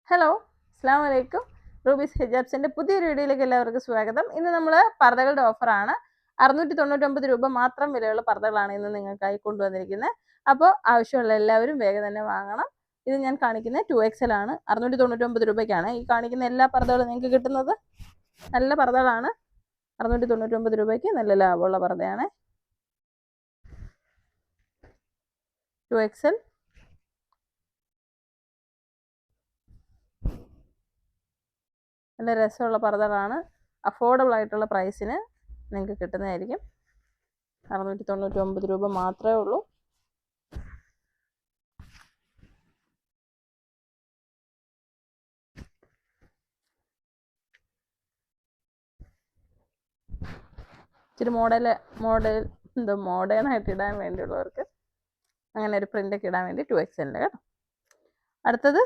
Hello, അസ്സാം വലൈക്കും. Rubies ഹിജാബ്സിൻ്റെ പുതിയൊരു വീഡിയോയിലേക്ക് എല്ലാവർക്കും സ്വാഗതം. ഇന്ന് നമ്മൾ പർദ്ദകളുടെ ഓഫറാണ്. 699 രൂപ മാത്രം വിലയുള്ള പർദ്ദകളാണ് ഇന്ന് നിങ്ങൾക്കായി കൊണ്ടുവന്നിരിക്കുന്നത്. അപ്പോൾ ആവശ്യമുള്ള എല്ലാവരും വേഗം തന്നെ വാങ്ങണം. ഇത് ഞാൻ കാണിക്കുന്നത് 2XL ആണ്. 699 രൂപയ്ക്കാണ് ഈ കാണിക്കുന്ന എല്ലാ പർദ്ദകളും നിങ്ങൾക്ക് കിട്ടുന്നത്. നല്ല പർദ്ദകളാണ്. 699 രൂപയ്ക്ക് നല്ല ലാഭമുള്ള പർദ്ദയാണ്. 2XL നല്ല രസമുള്ള പർദ്ദകളാണ്. അഫോർഡബിൾ ആയിട്ടുള്ള പ്രൈസിന് നിങ്ങൾക്ക് കിട്ടുന്നതായിരിക്കും. 699 രൂപ മാത്രമേ ഉള്ളൂ. ഇച്ചിരി മോഡേൺ ആയിട്ട് ഇടാൻ വേണ്ടിയുള്ളവർക്ക് അങ്ങനെ ഒരു പ്രിൻ്റൊക്കെ ഇടാൻ വേണ്ടി 2XL കേട്ടോ. അടുത്തത്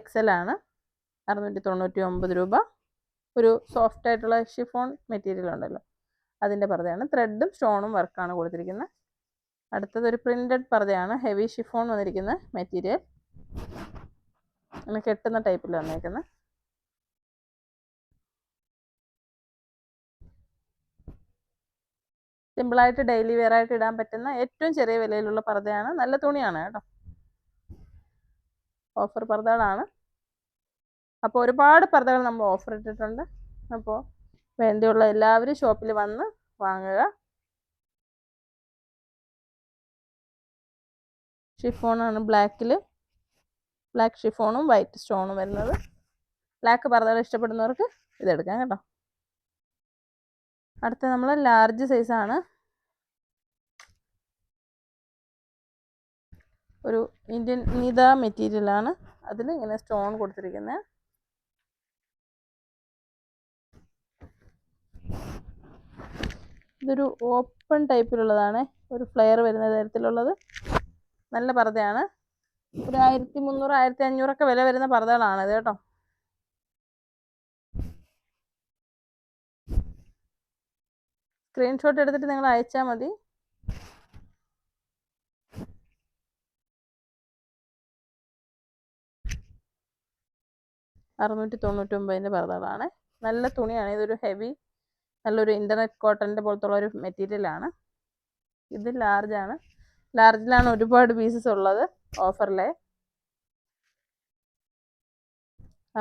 XL ആണ്. 699 രൂപ. ഒരു സോഫ്റ്റ് ആയിട്ടുള്ള ഷിഫോൺ മെറ്റീരിയൽ ഉണ്ടല്ലോ, അതിൻ്റെ പർദ്ദയാണ്. ത്രെഡും സ്റ്റോണും വർക്കാണ് കൊടുത്തിരിക്കുന്നത്. അടുത്തത് ഒരു പ്രിൻറ്റഡ് പർദ്ദയാണ്. ഹെവി ഷിഫോൺ വന്നിരിക്കുന്ന മെറ്റീരിയൽ, അങ്ങനെ കെട്ടുന്ന ടൈപ്പിൽ വന്നേക്കുന്നത്. സിമ്പിളായിട്ട് ഡെയിലി വെയർ ആയിട്ട് ഇടാൻ പറ്റുന്ന ഏറ്റവും ചെറിയ വിലയിലുള്ള പർദ്ദയാണ്. നല്ല തുണിയാണ് കേട്ടോ. ഓഫർ പർദ്ദകളാണ്. അപ്പോൾ ഒരുപാട് പർദ്ദകൾ നമ്മൾ ഓഫർ ഇട്ടിട്ടുണ്ട്. അപ്പോൾ വേണ്ടിയുള്ള എല്ലാവരും ഷോപ്പിൽ വന്ന് വാങ്ങുക. ഷിഫോണാണ് ബ്ലാക്ക് ഷിഫോണും വൈറ്റ് സ്റ്റോണും വരുന്നത്. ബ്ലാക്ക് പർദ്ദകൾ ഇഷ്ടപ്പെടുന്നവർക്ക് ഇതെടുക്കാം കേട്ടോ. അടുത്ത നമ്മൾ ലാർജ് സൈസാണ്. ഒരു ഇന്ത്യൻ നീത മെറ്റീരിയലാണ്. അതിൽ ഇങ്ങനെ സ്റ്റോൺ കൊടുത്തിരിക്കുന്നത്. ഇതൊരു ഓപ്പൺ ടൈപ്പിലുള്ളതാണ്. ഒരു ഫ്ലെയർ വരുന്ന തരത്തിലുള്ളത് നല്ല പർദ്ദയാണ്. ഒരു 1300 1500 വില വരുന്ന പർദ്ദകളാണ് ഇത് കേട്ടോ. സ്ക്രീൻഷോട്ട് എടുത്തിട്ട് നിങ്ങൾ അയച്ചാൽ മതി. $699 പർദ്ദകളാണ്. നല്ല തുണിയാണ്. ഇതൊരു ഹെവി നല്ലൊരു ഇൻ്റർനെറ്റ് കോട്ടൻ്റെ പോലത്തുള്ള ഒരു മെറ്റീരിയലാണ്. ഇത് ലാർജാണ്. ലാർജിലാണ് ഒരുപാട് പീസസ് ഉള്ളത് ഓഫറിലെ.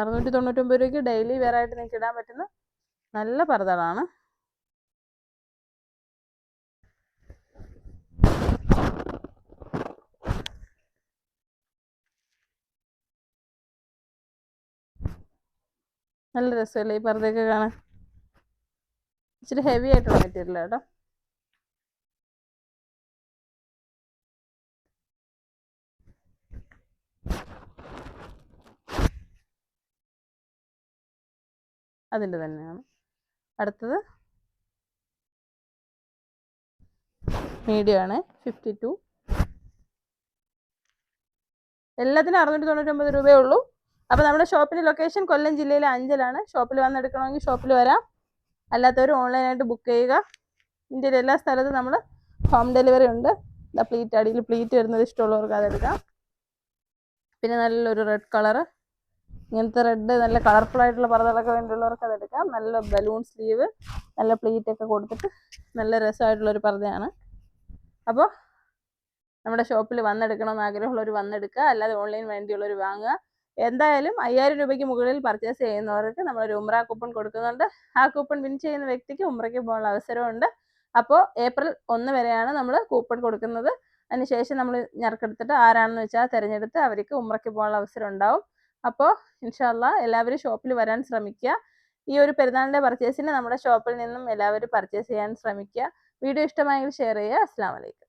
699 രൂപയ്ക്ക് ഡെയിലി വെയർ ആയിട്ട് നിങ്ങൾക്ക് ഇടാൻ പറ്റുന്ന നല്ല പർദ്ദകളാണ്. നല്ല രസമല്ലേ ഈ പർദ്ദയൊക്കെ കാണാൻ. ഇച്ചിരി ഹെവി ആയിട്ടുള്ള മെറ്റീരിയൽ കേട്ടോ. അതിൻ്റെ തന്നെയാണ്. അടുത്തത് മീഡിയം ആണ്. 52. എല്ലാത്തിനും 699 രൂപയേ ഉള്ളൂ. അപ്പോൾ നമ്മുടെ ഷോപ്പിൻ്റെ ലൊക്കേഷൻ കൊല്ലം ജില്ലയിലെ അഞ്ചലാണ്. ഷോപ്പിൽ വന്നെടുക്കണമെങ്കിൽ ഷോപ്പിൽ വരാം. അല്ലാത്തവർ ഓൺലൈനായിട്ട് ബുക്ക് ചെയ്യുക. ഇന്ത്യയിലെ എല്ലാ സ്ഥലത്തും നമ്മൾ ഹോം ഡെലിവറി ഉണ്ട്. പ്ലീറ്റ് അടിയിൽ പ്ലീറ്റ് വരുന്നത് ഇഷ്ടമുള്ളവർക്ക് അതെടുക്കാം. പിന്നെ നല്ലൊരു റെഡ് കളറ്, ഇങ്ങനത്തെ റെഡ് നല്ല കളർഫുൾ ആയിട്ടുള്ള പർദ്ദകളൊക്കെ വേണ്ടിയുള്ളവർക്ക് അതെടുക്കാം. നല്ല ബലൂൺ സ്ലീവ്, നല്ല പ്ലീറ്റൊക്കെ കൊടുത്തിട്ട് നല്ല രസമായിട്ടുള്ളൊരു പർദ്ദയാണ്. അപ്പോൾ നമ്മുടെ ഷോപ്പിൽ വന്നെടുക്കണമെന്ന് ആഗ്രഹമുള്ളവർ വന്നെടുക്കുക. അല്ലാതെ ഓൺലൈൻ വേണ്ടിയുള്ളവർ വാങ്ങുക. എന്തായാലും 5000 രൂപയ്ക്ക് മുകളിൽ പർച്ചേസ് ചെയ്യുന്നവർക്ക് നമ്മളൊരു ഉംറ കൂപ്പൺ കൊടുക്കുന്നുണ്ട്. ആ കൂപ്പൺ വിൻ ചെയ്യുന്ന വ്യക്തിക്ക് ഉംറയ്ക്ക് പോകാനുള്ള അവസരമുണ്ട്. അപ്പോൾ ഏപ്രിൽ 1 വരെയാണ് നമ്മൾ കൂപ്പൺ കൊടുക്കുന്നത്. അതിനുശേഷം നമ്മൾ ഞെറുക്കെടുത്തിട്ട് ആരാണെന്ന് വെച്ചാൽ തിരഞ്ഞെടുത്ത് അവർക്ക് ഉംറയ്ക്ക് പോകാനുള്ള അവസരം ഉണ്ടാവും. അപ്പോൾ ഇൻഷാ അല്ലാഹ് എല്ലാവരും ഷോപ്പിൽ വരാൻ ശ്രമിക്കുക. ഈ ഒരു പെരുന്നാളിൻ്റെ പർച്ചേസിന് നമ്മുടെ ഷോപ്പിൽ നിന്നും എല്ലാവരും പർച്ചേസ് ചെയ്യാൻ ശ്രമിക്കുക. വീഡിയോ ഇഷ്ടമായെങ്കിൽ ഷെയർ ചെയ്യുക. അസ്സലാമു അലൈക്കും.